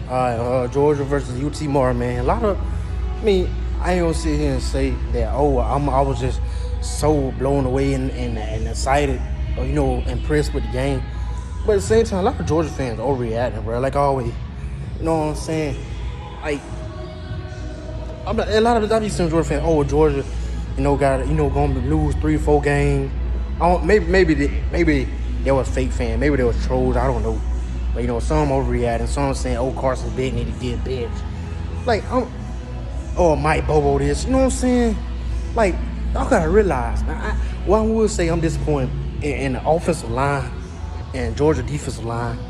Georgia versus UT Martin, man. I ain't gonna sit here and say that. I was just so blown away and excited, or impressed with the game. But at the same time, a lot of Georgia fans overreacting, bro. Like always, you know what I'm saying? Like a lot of the time, some Georgia fans, Georgia, got gonna lose 3-4 games. I don't, maybe they was fake fans, maybe they was trolls. I don't know. But some overreacting, some saying, Carson Big need to get benched. Like Mike Bobo this. You know what I'm saying? Like y'all gotta realize. I would say I'm disappointed in the offensive line and Georgia defensive line. You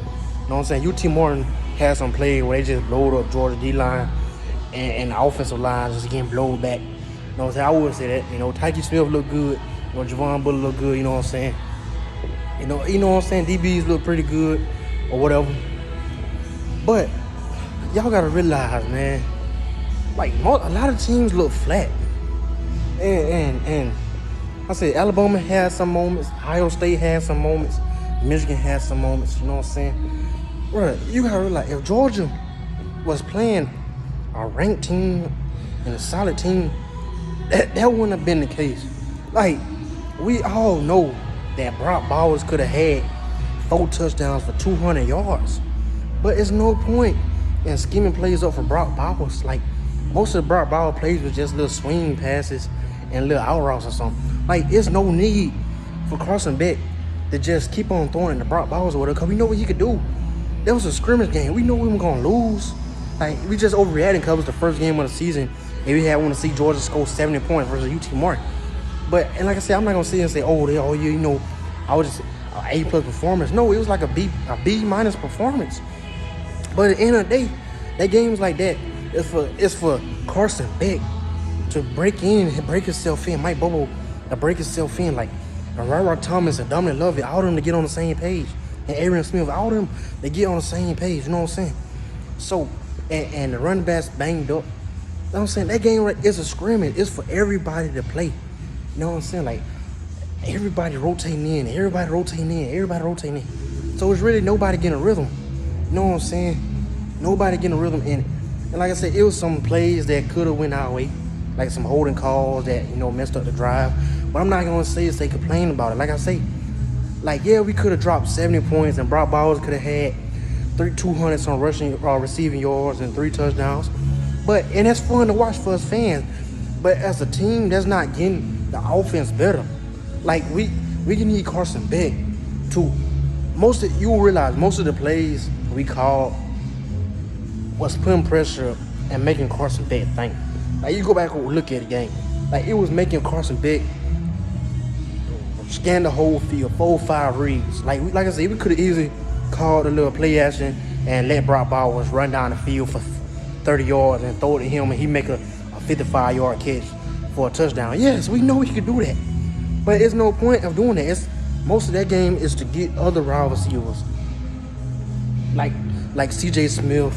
know what I'm saying? UT Martin had some play where they just blowed up Georgia D line and the offensive line just getting blown back. You know what I'm saying? I would say that. Tyke Smith looked good. Javon Buller looked good. You know what I'm saying? You know what I'm saying? DBs look pretty good or whatever. But y'all gotta realize, man. Like a lot of teams look flat. And I said Alabama had some moments. Ohio State had some moments. Michigan had some moments. You know what I'm saying? Bro, you gotta realize if Georgia was playing a ranked team and a solid team, that wouldn't have been the case. Like, we all know that Brock Bowers could have had 4 touchdowns for 200 yards. But it's no point in scheming plays up for Brock Bowers. Like, most of the Brock Bowers plays was just little swing passes and little out routes or something. Like, there's no need for Carson Beck to just keep on throwing it to Brock Bowers or whatever, because we know what he could do. That was a scrimmage game. We know we were going to lose. Like, we just overreacting because it was the first game of the season, and we had want to see Georgia score 70 points versus UT Martin. And like I said, I'm not going to sit and say, I was just an A+ performance. No, it was like a B- performance. But at the end of the day, that game's like that. It's for Carson Beck to break himself in. Mike Bobo to break himself in. Like, Rara Thomas and Dominic Lovett, all of them to get on the same page. And Aaron Smith, all of them, they get on the same page. You know what I'm saying? So, and the running backs banged up. You know what I'm saying? That game right is a scrimmage. It's for everybody to play. You know what I'm saying? Like, everybody rotating in. So it's really nobody getting a rhythm. You know what I'm saying? Nobody getting a rhythm in it. And like I said, it was some plays that could have went our way. Like some holding calls that, messed up the drive. But I'm not going to say they complain about it. Like I say, we could have dropped 70 points and Brock Bowers could have had 200 on receiving yards and 3 touchdowns. And that's fun to watch for us fans. But as a team, that's not getting the offense better. Like, we need Carson Beck to you will realize most of the plays we called was putting pressure and making Carson Beck think. Like, you go back and look at the game. Like, it was making Carson Beck scan the whole field, 4-5 reads. Like I said, we could have easily called a little play action and let Brock Bowers run down the field for 30 yards and throw it to him and he make a 55-yard catch for a touchdown. Yes, we know he could do that. But there's no point of doing that. Most of that game is to get other wide receivers. Like CJ Smith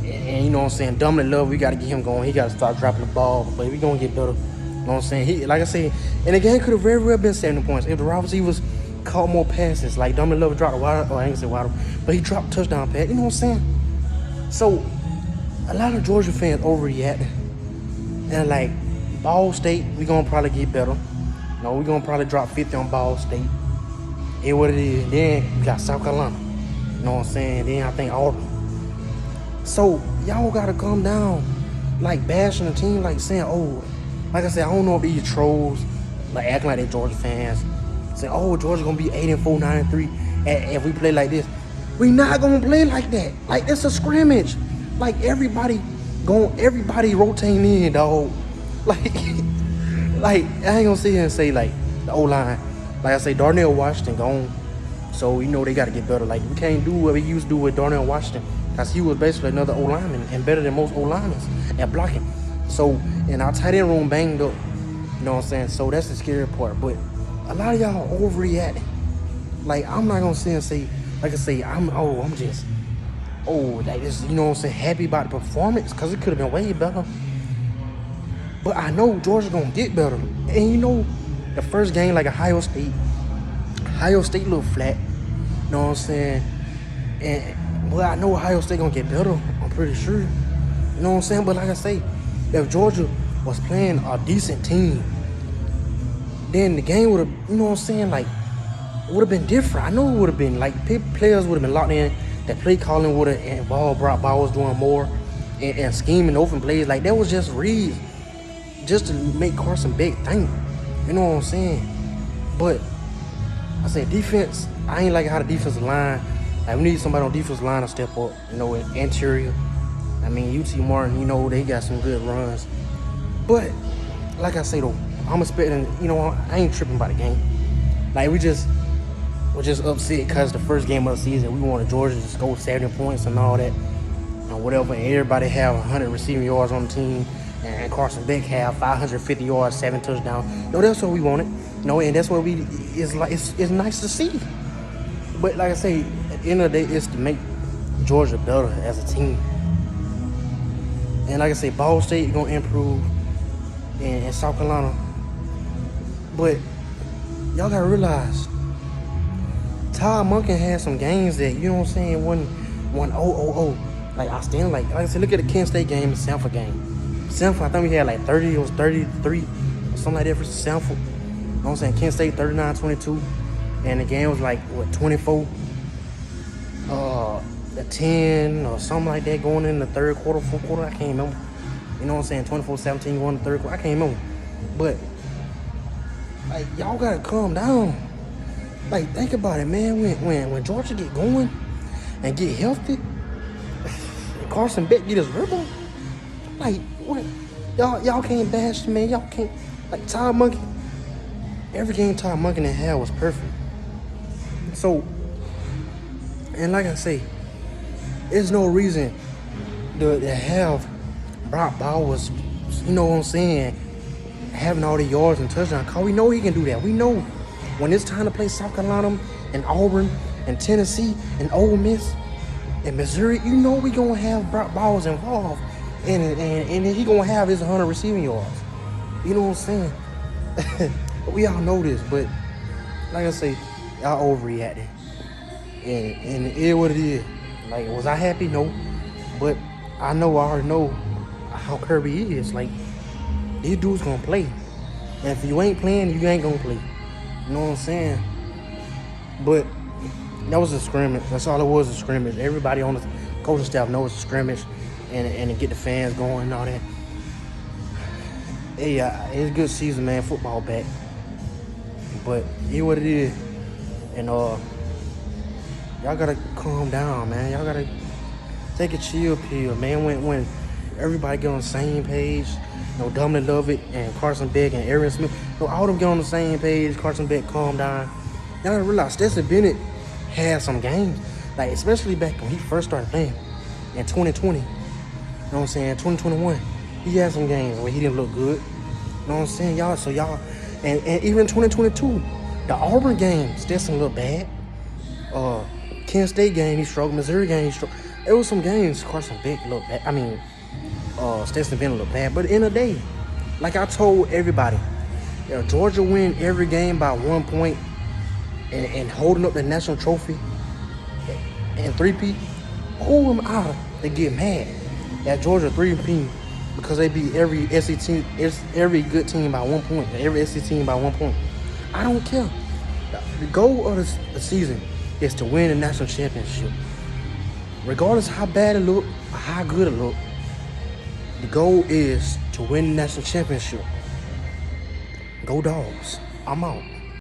and you know what I'm saying, Dominic Love, we got to get him going. He got to start dropping the ball, but we going to get better. You know what I'm saying? Like I said, and the game could have very well been 70 points if the wide receivers caught more passes. Like Dominic Love dropped wide, I ain't gonna say wide, but he dropped touchdown pass. You know what I'm saying? So a lot of Georgia fans overreacting. And like Ball State, we gonna probably get better. We gonna probably drop 50 on Ball State. It what it is. Then we got South Carolina. You know what I'm saying? Then I think Auburn. So y'all gotta calm down. Like bashing the team, like saying, like I said, I don't know if these trolls like acting like they Georgia fans. Saying, Georgia gonna be 8-4, 9-3 if we play like this. We not gonna play like that. Like, it's a scrimmage. Like, everybody rotating in, dog. Like I ain't gonna sit here and say like the O-line. Like I say, Darnell Washington gone. So they gotta get better. Like, we can't do what we used to do with Darnell Washington. Because he was basically another O-lineman and better than most O-linemen at blocking. So, and our tight end room banged up. You know what I'm saying? So that's the scary part. But a lot of y'all overreacting. Like, I'm not gonna sit and say, like I say, I'm just like this, you know what I'm saying, happy about the performance, because it could have been way better. But I know Georgia's gonna get better. And the first game, like Ohio State looked flat. You know what I'm saying? And But I know Ohio State gonna get better. I'm pretty sure. You know what I'm saying? But like I say, if Georgia was playing a decent team, then the game would have, you know what I'm saying, like, would have been different. I know it would have been, like, players would have been locked in. That play calling would have involved Brock Bowers doing more and scheming open plays. Like, that was just reads just to make Carson Beck think. You know what I'm saying? But I say defense, I ain't like how the defensive line, like, we need somebody on defensive line to step up, you know, in interior. I mean, UT Martin, you know, they got some good runs. But, like I say, though, I'm expecting, you know, I ain't tripping about the game. Like, we're just upset because the first game of the season, we wanted Georgia to score 70 points and all that and whatever, and everybody have 100 receiving yards on the team, and Carson Beck have 550 yards, 7 touchdowns. No, that's what we wanted. No, and that's what it's nice to see. But like I say, at the end of the day, it's to make Georgia better as a team. And like I say, Ball State gonna improve in South Carolina. But y'all gotta realize, Todd Monken had some games that, you know what I'm saying, wasn't 0-0-0. Like, outstanding. Like I said, look at the Kent State game and Sanford game. Sanford, I think we had like 30, it was 33 or something like that for Sanford. You know what I'm saying? Kent State 39-22. And the game was like, what, 24? 10 or something like that going in the third quarter, fourth quarter. I can't remember. You know what I'm saying? 24-17 going in the third quarter. I can't remember. But, like, y'all gotta calm down. Like, think about it, man. When Georgia get going and get healthy, and Carson Beck get his rhythm, like, what? Y'all can't bash, man. Y'all can't. Like, Todd Monken, every game Todd Monken had was perfect. So, and like I say, there's no reason to have Brock Bowers, you know what I'm saying, having all the yards and touchdowns. Cause we know he can do that. We know when it's time to play South Carolina and Auburn and Tennessee and Ole Miss and Missouri, you know we gonna have Brock Bowers involved, and he gonna have his 100 receiving yards. You know what I'm saying? We all know this, but like I say, y'all overreacting, and it is what it is. Like, was I happy? No, but I already know how Kirby is. Like, these dudes gonna play, and if you ain't playing, you ain't gonna play. You know what I'm saying? But that was a scrimmage. That's all it was, a scrimmage. Everybody on the coaching staff knows it's a scrimmage, and to get the fans going and all that. Hey, it's a good season, man. Football back, but it is what it is, and y'all gotta calm down, man. Y'all gotta take a chill pill, man. When everybody get on the same page, you know, Dominic Lovett and Carson Beck and Aaron Smith, you know, all them get on the same page. Carson Beck, calm down. Y'all gotta realize Stetson Bennett had some games, like, especially back when he first started playing in 2020. You know what I'm saying? 2021, he had some games where he didn't look good. You know what I'm saying, y'all? So y'all, and even 2022, the Auburn game, Stetson looked bad. Kent State game, he struggled. Missouri game, he struggled. There was some games Carson Beck looked bad. I mean, Stetson Bennett looked bad. But in the day, like I told everybody, Georgia win every game by 1 point and holding up the national trophy and three-peat, hold them out. They get mad at Georgia three-peat because they beat every SEC team, every good team by 1 point, every SEC team by 1 point. I don't care. The goal of the season is to win the national championship. Regardless of how bad it look or how good it look, the goal is to win the national championship. Go Dogs. I'm out.